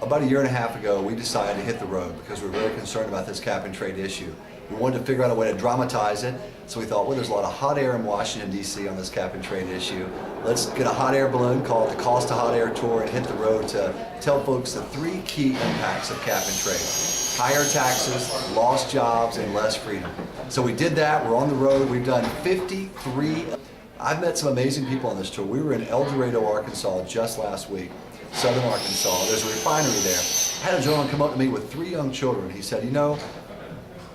About a year and a half ago, we decided to hit the road because we were very concerned about this cap and trade issue. We wanted to figure out a way to dramatize it, so we thought, well, there's a lot of hot air in Washington, D.C. on this cap and trade issue. Let's get a hot air balloon called the Cost of Hot Air Tour and hit the road to tell folks the three key impacts of cap and trade. Higher taxes, lost jobs, and less freedom. So we did that. We're on the road. We've done 53. I've met some amazing people on this tour. We were in El Dorado, Arkansas just last week. Southern Arkansas. There's a refinery there. I had a gentleman come up to me with 3 young children. He said, you know,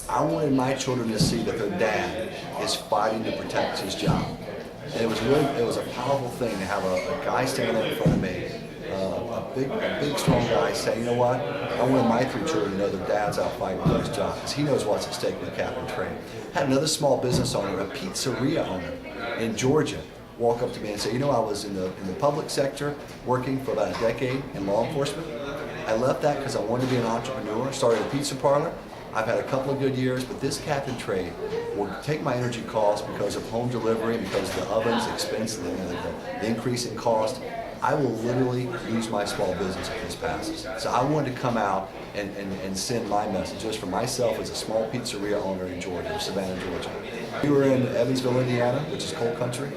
I wanted my children to see that their dad is fighting to protect his job. And it was a powerful thing to have a guy standing there in front of me, a big strong guy say, you know what, I wanted my 3 children to know their dad's out fighting for his job because he knows what's at stake with cap and trade. Had another small business owner, a pizzeria owner in Georgia, walk up to me and say, you know, I was in the public sector working for about a decade in law enforcement. I left that because I wanted to be an entrepreneur, started a pizza parlor. I've had a couple of good years, but this cap and trade will take my energy costs because of home delivery, because of the ovens, expensive, the increase in cost. I will literally lose my small business if this passes. So I wanted to come out and send my message just for myself as a small pizzeria owner in Georgia, Savannah, Georgia. We were in Evansville, Indiana, which is coal country.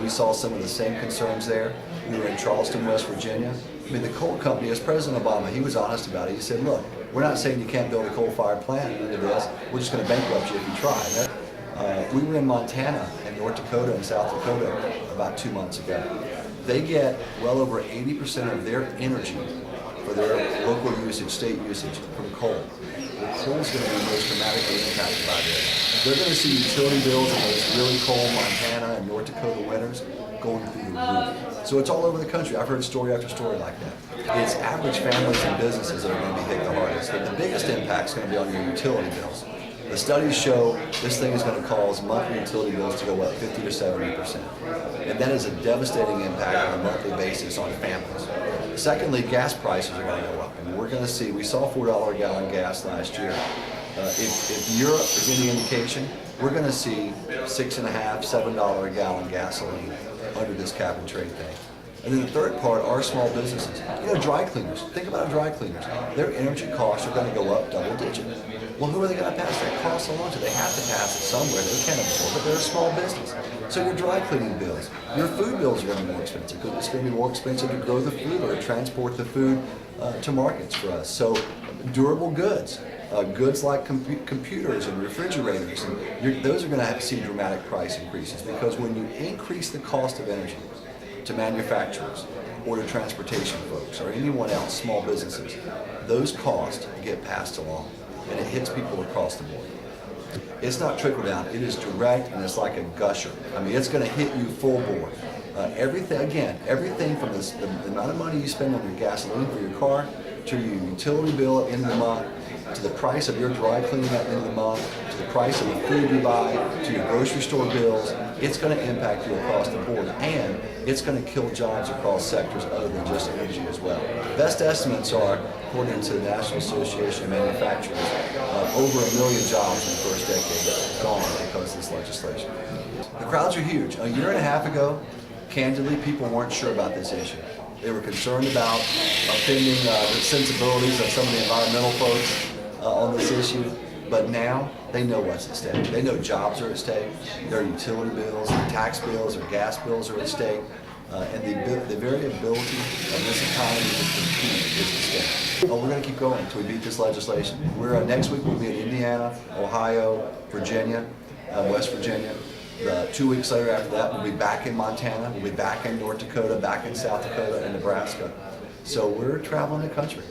We saw some of the same concerns there. We were in Charleston, West Virginia. I mean, the coal company, as President Obama, he was honest about it. He said, look, we're not saying you can't build a coal-fired plant into this. We're just going to bankrupt you if you try. We were in Montana and North Dakota and South Dakota about 2 months ago. They get well over 80% of their energy for their local usage, state usage, from coal. Well, coal is going to be most dramatically impacted by this. They're going to see utility bills in those really cold Montana and North Dakota winters going through the roof. So it's all over the country. I've heard story after story like that. It's average families and businesses that are going to be hit the hardest. But the biggest impact is going to be on your utility bills. The studies show this thing is going to cause monthly utility bills to go up 50 to 70%. And that is a devastating impact on a monthly basis on families. Secondly, gas prices are going to go up. And we're going to see, we saw $4 a gallon gas last year. If Europe is any indication, we're going to see $6.50, $7 a gallon gasoline under this cap and trade thing. And then the third part are small businesses. You know, dry cleaners. Think about dry cleaners. Their energy costs are going to go up double digit. Well, who are they going to pass that cost along to? They have to pass it somewhere. They can't afford it, but they're a small business. So your dry cleaning bills, your food bills are going to be more expensive. It's going to be more expensive to grow the food or to transport the food to markets for us. So durable goods. Goods like computers and refrigerators, and those are going to have to see dramatic price increases because when you increase the cost of energy to manufacturers or to transportation folks or anyone else, small businesses, those costs get passed along and it hits people across the board. It's not trickle down, it is direct and it's like a gusher. I mean, it's going to hit you full bore. Everything from the amount of money you spend on your gasoline for your car to your utility bill at the end of the month, to the price of your dry cleaning at the end of the month, to the price of the food you buy, to your grocery store bills, it's going to impact you across the board, and it's going to kill jobs across sectors other than just energy as well. Best estimates are, according to the National Association of Manufacturers, over 1 million jobs in the first decade gone because of this legislation. The crowds are huge. A year and a half ago, candidly, people weren't sure about this issue. They were concerned about offending the sensibilities of some of the environmental folks on this issue, but now they know what's at stake. They know jobs are at stake, their utility bills, their tax bills, their gas bills are at stake, and the very ability of this economy to compete is at stake. We're going to keep going until we beat this legislation. Next week we'll be in Indiana, Ohio, Virginia, West Virginia. 2 weeks later after that, we'll be back in Montana, we'll be back in North Dakota, back in South Dakota and Nebraska. So we're traveling the country.